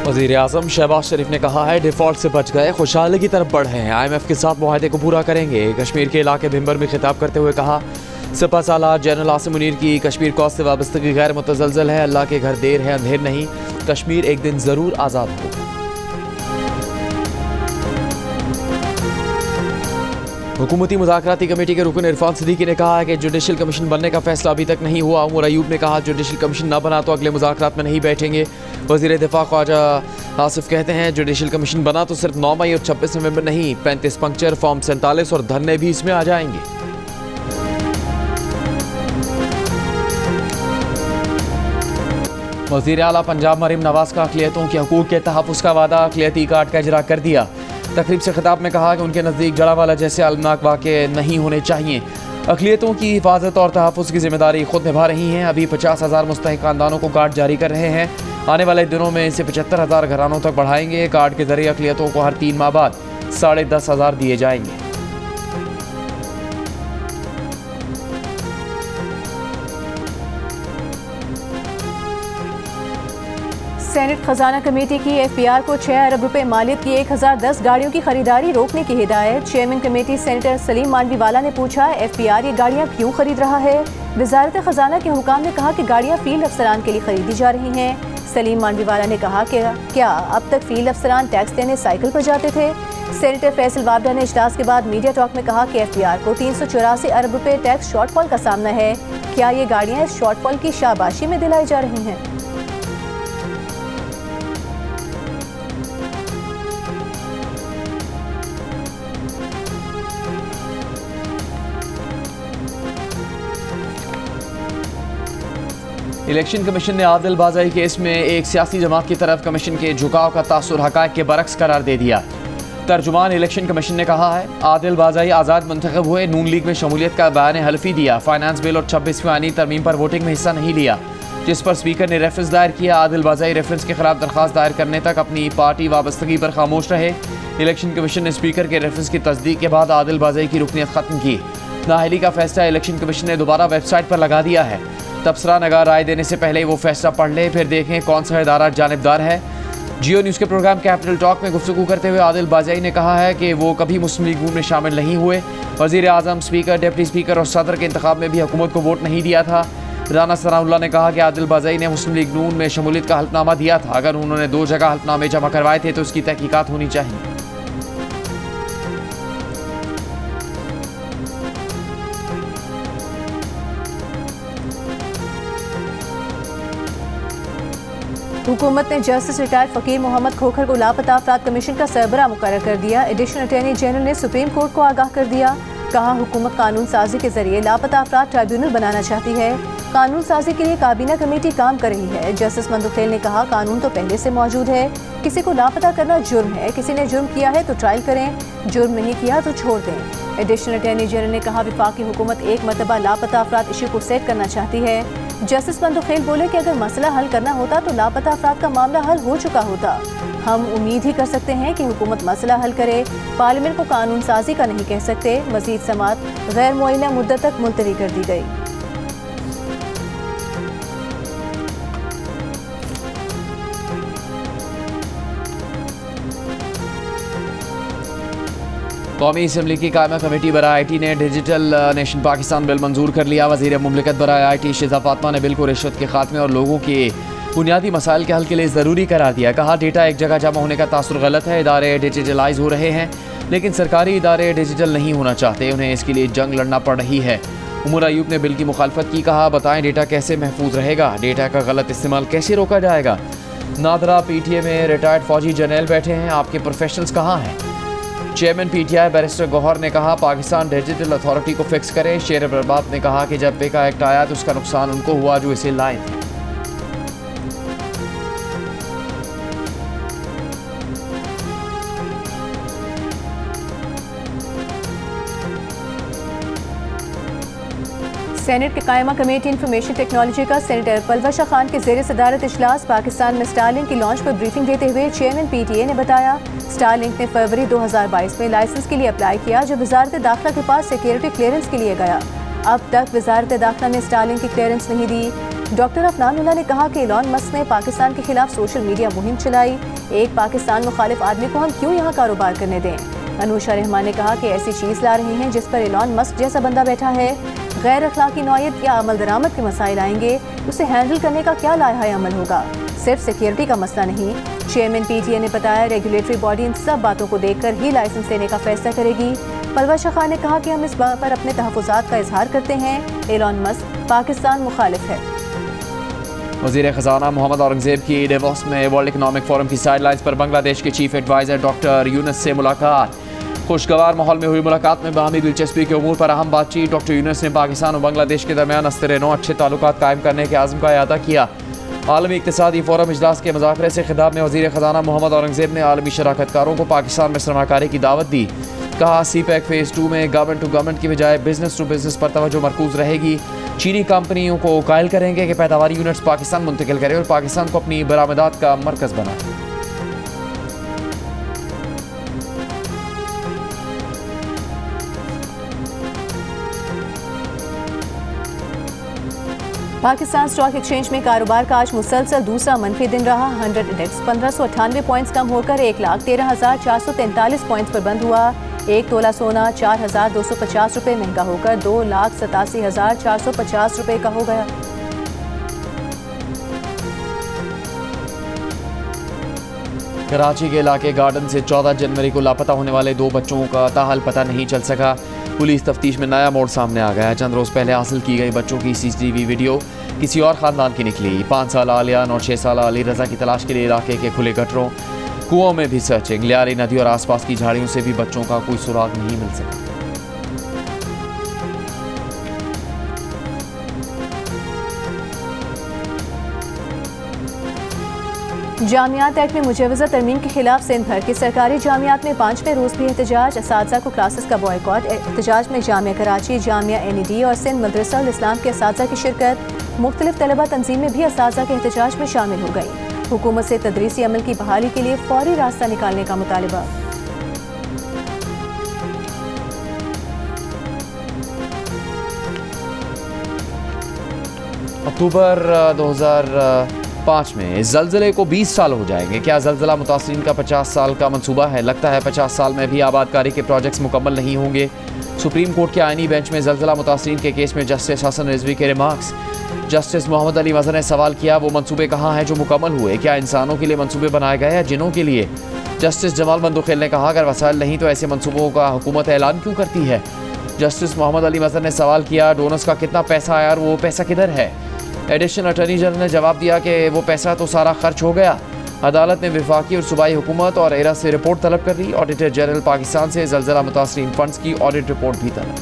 वज़ीर आज़म शहबाज शरीफ ने कहा है डिफ़ॉल्ट से बच गए, खुशहाली की तरफ बढ़े हैं, IMF के साथ मुआहदे को पूरा करेंगे। कश्मीर के इलाके भिम्बर में खिताब करते हुए कहा, सपा सालार जनरल आसिम मुनीर की कश्मीर कौस से वाबस्तगी गैर मुतज़लज़ल है, अल्लाह के घर देर है अंधेर नहीं, कश्मीर एक दिन ज़रूर आज़ाद हो। हुकूमती मुज़ाकराती कमेटी के रुकन इरफान सिद्दीकी ने कहा है कि जुडिशल कमीशन बनने का फैसला अभी तक नहीं हुआ। उमर अयूब ने कहा, जुडिशल कमीशन न बना तो अगले मुज़ाकरात में नहीं बैठेंगे। वज़ीर दिफा ख्वाजा आसिफ कहते हैं, जुडिशल कमीशन बना तो सिर्फ 9 मई और 26 नवंबर नहीं, 35 पंक्चर, फॉर्म 47 और धरने भी इसमें आ जाएंगे। वज़ीर आला पंजाब मरीम नवाज का अक़लियतों के हकूक़ के तहफ़्फ़ुज़ का वादा अक़लियती कार्ड का इजरा कर दिया। तकरीब से खिताब में कहा कि उनके नज़दीक जड़ावाला जैसे अलमनाक वाक़े नहीं होने चाहिए। अक़लियतों की हिफाजत और तहफ़्फ़ुज़ की ज़िम्मेदारी खुद निभा रही हैं। अभी 50,000 मुस्तहिक़ ख़ानदानों को कार्ड जारी कर रहे हैं। आने वाले दिनों में इसे 75,000 घरानों तक बढ़ाएंगे। कार्ड के ज़रिए अक़लियतों को हर 3 माह बाद 10,500 दिए जाएंगे। सेनेट खजाना कमेटी की FPR को 6 अरब रुपए मालियत की 1010 गाड़ियों की खरीदारी रोकने की हिदायत। Chairman committee senator Saleem Mandviwala ने पूछा, FPR ये गाड़ियां क्यों खरीद रहा है? वजारत खजाना के हुकाम ने कहा कि गाड़ियां फील्ड अफसरान के लिए खरीदी जा रही हैं। सलीम मांडवीवाला ने कहा कि क्या अब तक फील्ड अफसरान टैक्स देने साइकिल पर जाते थे? सेनेटर फैसल वाबडा ने इजलास के बाद मीडिया टॉक में कहा कि FPR को 384 अरब रुपए टैक्स शॉर्टफॉल का सामना है। क्या ये गाड़ियाँ इस शॉर्टफॉल की शाबाशी में दिलाई जा रही हैं? इलेक्शन कमीशन ने आदिल बाज़ाई केस में एक सियासी जमात की तरफ कमीशन के झुकाव का तासुर हक़ाइक़ के बरक्स करार दे दिया। तर्जुमान इलेक्शन कमीशन ने कहा है, आदिल बाज़ाई आज़ाद मुंतखब हुए, नून लीग में शमूलियत का बयान हल्फी दिया, फाइनेंस बिल और 26वीं आईनी तरमीम पर वोटिंग में हिस्सा नहीं लिया, जिस पर स्पीकर ने रेफरेंस दायर किया। आदिल बाज़ाई रेफरेंस के खिलाफ दरख्वास्त दायर करने तक अपनी पार्टी वाबस्तगी पर खामोश रहे। इलेक्शन कमीशन ने स्पीकर के रेफरेंस की तस्दीक के बाद आदिल बाज़ाई की रुकनीत ख़त्म की। नाअहली का फैसला इलेक्शन कमीशन ने दोबारा वेबसाइट पर लगा दिया है। तबसरा नगार राय देने से पहले वो फैसला पढ़ ले, फिर देखें कौन सा इदारा जानिबदार है। जियो न्यूज़ के प्रोग्राम कैपिटल टॉक में गुफ्तगू करते हुए आदिल बाज़ाई ने कहा है कि वो कभी मुस्लिम लीग में शामिल नहीं हुए। वज़ीर आज़म, स्पीकर, डिप्टी स्पीकर और सदर के इंतखाब में भी हुकूमत को वोट नहीं दिया था। राना सनाउल्लाह ने कहा कि आदिल बाज़ाई ने मुस्लिम लीग नून में शमूलियत का हल्फनामा दिया था। अगर उन्होंने 2 जगह हल्फनामे जमा करवाए थे तो उसकी तहकीकात होनी चाहिए। हुकूमत ने जस्टिस रिटायर्ड फ़कीर मोहम्मद खोखर को लापता अफराद कमीशन का सरबराह मुकर्रर कर दिया। एडिशनल अटॉर्नी जनरल ने सुप्रीम कोर्ट को आगाह कर दिया। कहा, हुकूमत कानून साजी के जरिए लापता अफराद ट्राइब्यूनल बनाना चाहती है। कानून साजी के लिए काबीना कमेटी काम कर रही है। जस्टिस मंदुखेल ने कहा, कानून तो पहले से मौजूद है, किसी को लापता करना जुर्म है, किसी ने जुर्म किया है तो ट्रायल करें, जुर्म नहीं किया तो छोड़ दें। एडिशनल अटॉर्नी जनरल ने कहा, वफाकी हुकूमत एक मरतबा लापता अफराद इशू को सेट करना चाहती है। जस्टिस मंदुखेल बोले कि अगर मसला हल करना होता तो लापता अफराद का मामला हल हो चुका होता। हम उम्मीद ही कर सकते हैं कि हुकूमत मसला हल करे, पार्लियामेंट को कानून साजी का नहीं कह सकते। मजीद समात गैर मुअय्यना मुद्दत तक मुलतवी कर दी गई। कौमी असम्बली की कायमा कमेटी बराए IT ने डिजिटल नेशन पाकिस्तान बिल मंजूर कर लिया। वज़ीर मुमलिकत बराए IT शिज़ा फातिमा ने बिल को रिश्वत के खात्मे और लोगों के बुनियादी मसाइल के हल के लिए ज़रूरी करार दिया। कहा, डेटा एक जगह जमा होने का तासुर गलत है। इदारे डिजिटलाइज हो रहे हैं लेकिन सरकारी इदारे डिजिटल नहीं होना चाहते, उन्हें इसके लिए जंग लड़ना पड़ रही है। उमर अयूब ने बिल की मुखालफत की। कहा, बताएं डेटा कैसे महफूज रहेगा, डेटा का गलत इस्तेमाल कैसे रोका जाएगा। नादरा PTA में रिटायर्ड फौजी जर्नल बैठे हैं, आपके प्रोफेशनल्स कहाँ हैं? चेयरमैन PTI बैरिस्टर गौहर ने कहा, पाकिस्तान डिजिटल अथॉरिटी को फिक्स करे। शेर बर्बाद ने कहा कि जब पेका एक्ट आया तो उसका नुकसान उनको हुआ जो इसे लाए थे। सेनेट के कायमा कमेटी इंफॉर्मेशन टेक्नोलॉजी का सेनेटर पलवशा खान के ज़ेर सदारत इजलास। पाकिस्तान में स्टारलिंक की लॉन्च पर ब्रीफिंग देते हुए चेयरमैन PTA ने बताया, स्टारलिंक ने फरवरी 2022 में लाइसेंस के लिए अप्लाई किया जो वजारत दाखिला के पास सिक्योरिटी क्लियरेंस के लिए गया। अब तक वजारत दाखिला ने स्टारलिंक की क्लियरेंस नहीं दी। डॉक्टर अफनानुल्लाह ने कहा कि एलॉन मस्क ने पाकिस्तान के खिलाफ सोशल मीडिया मुहिम चलाई। एक पाकिस्तान मुखालिफ आदमी को हम क्यों यहाँ कारोबार करने दें। अनुषा रहमान ने कहा कि ऐसी चीज़ ला रही हैं जिस पर एलॉन मस्क जैसा बंदा बैठा है। गैर अखलाकी नौयत या अमल दरामद के मसाइल आएंगे, उसे हैंडल करने का क्या लाहा अमल होगा, सिर्फ सिक्योरिटी का मसला नहीं। चेयरमैन PTA ने बताया रेगुलेटरी बॉडी इन सब बातों को देखकर ही लाइसेंस देने का फैसला करेगी। परवश खान ने कहा कि हम इस बात पर अपने तहफ़्फ़ुज़ात का इजहार करते हैं। एलॉन मस्क पाकिस्तान मुखालिफ है। वज़ीर ख़ज़ाना मोहम्मद औरंगज़ेब की डेवोस में वर्ल्ड इकनॉमिक फोरम की साइडलाइंस पर बांग्लादेश के चीफ एडवाइज़र डॉक्टर यूनुस से मुलाकात। खुशगवार माहौल में हुई मुलाकात में बाहमी दिलचस्पी के उमूर पर अहम बातचीत। डॉक्टर यूनुस ने पाकिस्तान और बांग्लादेश के दरमियान अस्तर-ए-नौ अच्छे ताल्लुकात कायम करने के आज़म का इआदा किया। आलमी इक़्तिसादी फोरम इजलास के मुज़ाकरे से खिताब में वज़ीर ख़ज़ाना मोहम्मद औरंगज़ेब ने आलमी शराकतकारों को पाकिस्तान में सरमाकारी की दावत दी। कहा CPEC फ़ेज़ 2 में गवर्नमेंट टू गवर्नमेंट की बजाय बिजनेस टू बिजनेस पर तवज्जो मरकूज़ रहेगी। चीनी कंपनियों को कायल करेंगे कि पैदावारी यूनिट्स पाकिस्तान मुंतकिल करें और पाकिस्तान को अपनी बरामदात का मरकज़ बनाए। पाकिस्तान स्टॉक एक्सचेंज में कारोबार का आज मुसलसल दूसरा मनफी दिन रहा। 100 इंडेक्स 1598 पॉइंट्स कम होकर 1,13,443 पॉइंट्स पर बंद हुआ। एक तोला सोना 4,250 रुपये महंगा होकर 2,87,450 रुपये का हो गया। कराची के इलाके गार्डन से 14 जनवरी को लापता होने वाले 2 बच्चों का ताहाल पता नहीं चल सका। पुलिस तफ्तीश में नया मोड़ सामने आ गया है। चंद रोज़ पहले हासिल की गई बच्चों की CCTV वीडियो किसी और ख़ानदान की निकली। 5 साल आलियान और 6 साल अली रज़ा की तलाश के लिए इलाके के खुले गटरों कुओं में भी सर्चिंग। लियारी नदी और आसपास की झाड़ियों से भी बच्चों का कोई सुराग नहीं मिल सका। जामियात एक्ट में मुजवज़ा तरमीम के खिलाफ सिंध भर के सरकारी जामियात में 5वें रोज़ भी एहतजाज। असातिज़ा को क्लासेस का बॉयकॉट। एहतजाज में जामिया कराची, जामिया NED और सिंध मदरसा उल इस्लाम के असातिज़ा की शिरकत। मुख्तलिफ तलबा तंजीमें भी असातिज़ा के एहतजाज में शामिल हो गई। हुकूमत से तदरीसी अमल की बहाली के लिए फौरी रास्ता निकालने का मुतालबा। अक्टूबर 2005 में ज़लज़ले को 20 साल हो जाएंगे। क्या ज़लज़ला मुतासिरीन का 50 साल का मंसूबा है? लगता है 50 साल में भी आबादकारी के प्रोजेक्ट्स मुकम्मल नहीं होंगे। सुप्रीम कोर्ट के आइनी बेंच में ज़लज़ला मुतासिरीन के केस में जस्टिस हसन रिजवी के रिमार्क्स। जस्टिस मोहम्मद अली मज़हर ने सवाल किया, वो मंसूबे कहाँ हैं जो मुकम्मल हुए? क्या इंसानों के लिए मंसूबे बनाए गए या जिनों के लिए? जस्टिस जमाल बंदुखेल ने कहा, अगर वसाइल नहीं तो ऐसे मंसूबों का हुकूमत ऐलान क्यों करती है? जस्टिस मोहम्मद अली मज़हर ने सवाल किया, डोनर्स का कितना पैसा आया और वो पैसा किधर है? एडिशनल अटॉर्नी जनरल ने जवाब दिया कि वो पैसा तो सारा खर्च हो गया। अदालत ने वफाकी और सूबाई हुकूमत और एरा से रिपोर्ट तलब कर ली। ऑडिटर जनरल पाकिस्तान से ज़लज़ला मुतासरीन फंड्स की ऑडिट रिपोर्ट भी तलब।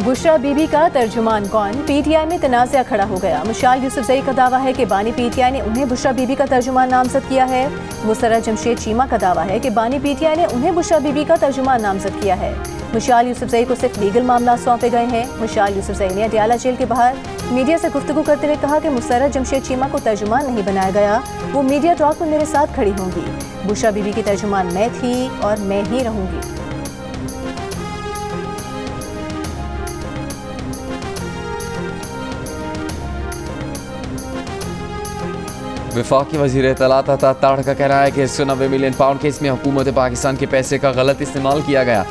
बुशरा बीबी का तर्जुमान कौन? PTI में तनाज़ा खड़ा हो गया। मुशाल यूसुफजई का दावा है कि बानी PTI ने उन्हें बुशरा बीबी का तर्जुमान नामजद किया है। मुसर्रत जमशेद चीमा का दावा है कि बानी PTI ने उन्हें बुशरा बीबी का तर्जुमान नामजद किया है। मुशाल यूसुफजई को सिर्फ लीगल मामला सौंपे गए हैं। मुशाल यूसुफजई ने अडियाला जेल के बाहर मीडिया से गुफ्तगू करते हुए कहा कि मुसर्रत जमशेद चीमा को तर्जुमान नहीं बनाया गया, वो मीडिया टॉक में मेरे साथ खड़ी होंगी। बुशरा बीबी की तर्जुमान मैं थी और मैं ही रहूंगी। वफाकी वज़ीर इत्तलात अता ताड़ का कहना है कि 190 मिलियन पाउंड केस में हुकूमत पाकिस्तान के पैसे का गलत इस्तेमाल किया गया।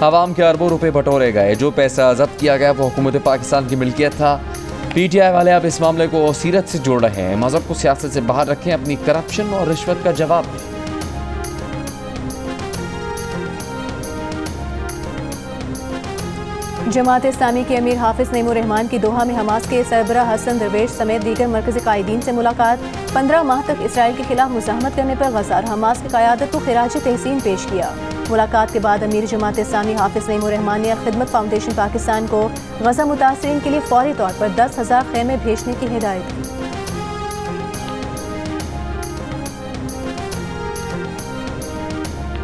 आवाम के अरबों रुपए बटोरे गए। जो पैसा जब्त किया गया वो हुकूमत पाकिस्तान की मिल्कियत था। PTI वाले अब इस मामले को सीरत से जोड़ रहे हैं। मज़हब को सियासत से बाहर रखें, अपनी करप्शन और रिश्वत का जवाब दें। जमात इस्लामी के अमीर हाफिज नईमुर रहमान की दोहा में हमास के सरबराह हसन दरवेश समेत दीगर मरकज़ी कायदीन से मुलाकात। 15 माह तक इसराइल के खिलाफ मुज़ाहमत करने पर गज़ा और हमास की क़यादत को खिराज तहसीन पेश किया। मुलाकात के बाद अमीर जमात इस्लामी हाफिज नईमुर रहमान ने खिदमत फाउंडेशन पाकिस्तान को गज़ा मुतासिरीन के लिए फौरी तौर पर 10,000 खेमे भेजने की हिदायत की।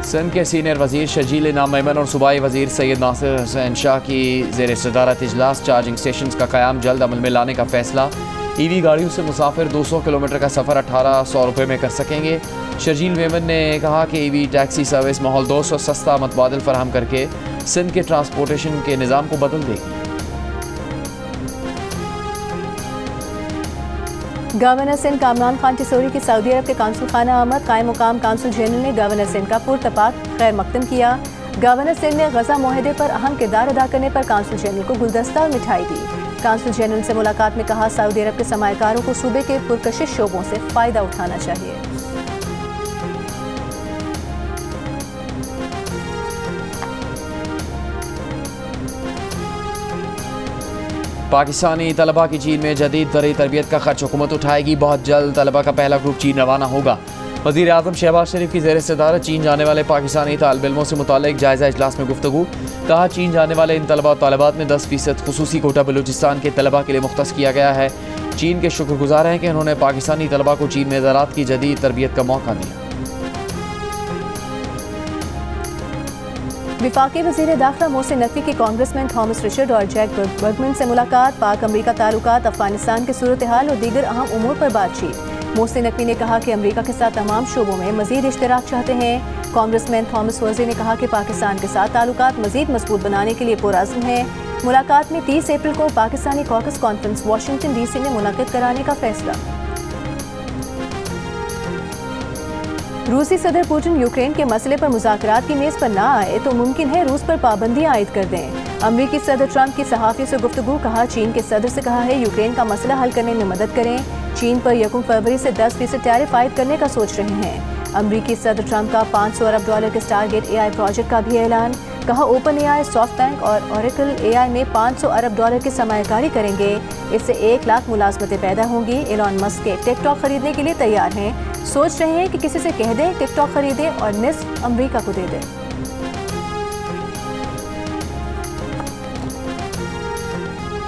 सिंध के सीनियर वजीर शजील इनाम मेमन और सूबाई वजीर सैयद नासिर हुसैन शाह की ज़ेर सदारत इजलास। चार्जिंग स्टेशन का क़याम जल्द अमल में लाने का फैसला। ईवी गाड़ियों से मुसाफिर 200 किलोमीटर का सफ़र 1800 रुपये में कर सकेंगे। शर्जील मेमन ने कहा कि ईवी टैक्सी सर्विस माहौल दोस्त और सस्ता मतबादल फराहम करके सिंध के ट्रांसपोर्टेशन के निज़ाम को बदल देगी। गवर्नर सिंध कामरान खान टिसोरी की सऊदी अरब के काउंसिल खाना आमद। कायम मुकाम काउंसिल जनरल ने गवर्नर सिंध का पुरतपाक खैर मकदम किया। गवर्नर सिंध ने गजा मुआहदे पर अहम किरदार अदा करने पर काउंसिल जनरल को गुलदस्ता और मिठाई दी। काउंसिल जनरल से मुलाकात में कहा, सऊदी अरब के सरमायाकारों को सूबे के पुरकशिश शोबों से फ़ायदा उठाना चाहिए। पाकिस्तानी तलबा की चीन में जदीद दरी तरबियत का खर्च हुकूमत उठाएगी। बहुत जल्द तलबा का पहला ग्रुप चीन रवाना होगा। वज़ीर आज़म शहबाज शरीफ की ज़ेर सदारत चीन जाने वाले पाकिस्तानी तालिब इल्मों से मुतालिक जायज़ा इजलास में गुफ्तगू। कहा, चीन जाने वाले इन तलबा तालिबात में 10% खुसूसी कोटा बलूचिस्तान के तलबा के लिए मुख्तस किया गया है। चीन के शुक्रगुजार हैं कि उन्होंने पाकिस्तानी तलबा को चीन में ज़राअत की जदीद तरबियत का मौका दिया। वफाकी वज़ीर दाखिला मोहसिन नकवी की कांग्रेसमैन थॉमस रिचर्ड और जैक बर्गमैन से मुलाकात। पाक अमरीका ताल्लुकात, अफगानिस्तान की सूरत हाल और दीगर अहम उमूर पर बातचीत। मोहसिन नकवी ने कहा कि अमरीका के साथ तमाम शोबों में मजीद इश्तराक चाहते हैं। कांग्रेसमैन थॉमस वर्जी ने कहा कि पाकिस्तान के साथ ताल्लुकात मजीद मजबूत बनाने के लिए पुरअज़्म है। मुलाकात में 30 अप्रैल को Pakistani caucus conference Washington DC में मुनक़िद कराने का फैसला। रूसी सदर पुतिन यूक्रेन के मसले पर मुज़ाकरात की मेज़ पर ना आए तो मुमकिन है रूस पर पाबंदियां आयद कर दें। अमरीकी सदर ट्रंप की सहाफ़ियों से गुफ्तगू। कहा, चीन के सदर से कहा है यूक्रेन का मसला हल करने में मदद करें। चीन पर 1 फरवरी से 10% टैरिफ आयद करने का सोच रहे हैं। अमरीकी सदर ट्रंप का $500 अरब के स्टारगेट AI प्रोजेक्ट का भी ऐलान। कहा, ओपन AI, सॉफ्ट बैंक और ऑरेकल AI में $500 अरब की सरमायाकारी करेंगे। इससे 1 लाख मुलाजमतें पैदा होंगी। एलॉन मस्क के टिकटॉक खरीदने के लिए तैयार हैं। सोच रहे हैं कि किसी से कह दें टिकटॉक खरीदें और निस्फ अमरीका को दे दें।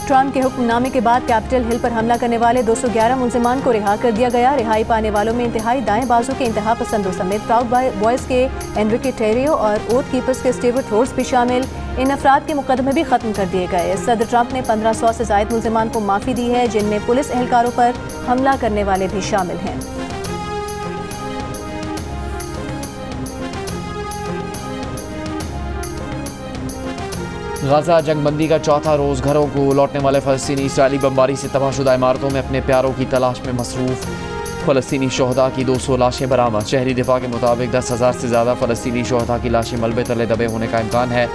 ट्रंप के हुक्मनामे के बाद कैपिटल हिल पर हमला करने वाले 211 मुलजिमान को रिहा कर दिया गया। रिहाई पाने वालों में इंतहाई दाएं बाजू के इंतहा पसंदों समेत प्राउड बॉयज़ के एनरिके टेरियो और ओथ कीपर्स के स्टीवर्ट रोड्स भी शामिल। इन अफराद के मुकदमे भी खत्म कर दिए गए। सदर ट्रंप ने 1500 से ज़ायद मुलजिमान को माफ़ी दी है, जिनमें पुलिस एहलकारों पर हमला करने वाले भी शामिल हैं। गाजा जंगबंदी का चौथा रोज़। घरों को लौटने वाले फ़लस्तीनी इसराइली बमबारी से तबाहशुदा इमारतों में अपने प्यारों की तलाश में मसरूफ़। फ़लस्तीनी शोहदा की 200 लाशें बरामद। शहरी दिफा के मुताबिक 10,000 से ज़्यादा फ़लस्तीनी शोहदा की लाशें मलबे तले दबे होने का इम्कान है।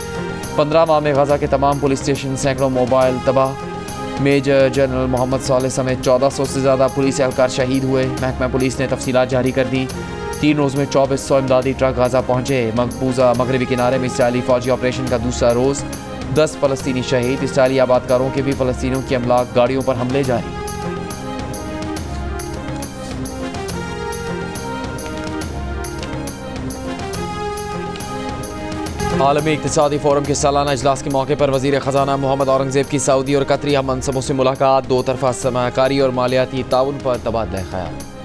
15 माह में गाजा के तमाम पुलिस स्टेशन, सैकड़ों मोबाइल तबाह। मेजर जनरल मोहम्मद साले समेत 1400 से ज़्यादा पुलिस एहलकार शहीद हुए। महकमा पुलिस ने तफसीलात जारी कर दी। 3 रोज़ में 2400 इमदादी ट्रक गाजा पहुँचे। मकबूजा मगरबी किनारे में इसराइली फ़ौजी ऑपरेशन का दूसरा रोज़। 10 फ़लस्तीनी शहीद। इसराइली आबादकारों के भी फ़लस्तीनियों की अमलाक गाड़ियों पर हमले जारी। आलमी इक़्तिसादी फ़ोरम के सालाना इजलास के मौके पर वज़ीर ख़जाना मोहम्मद औरंगज़ेब की सऊदी और कतरी हम मनसबों से मुलाकात। 2 तरफ़ा सरमायाकारी और मालियाती ताउन पर तबादला ख़याल।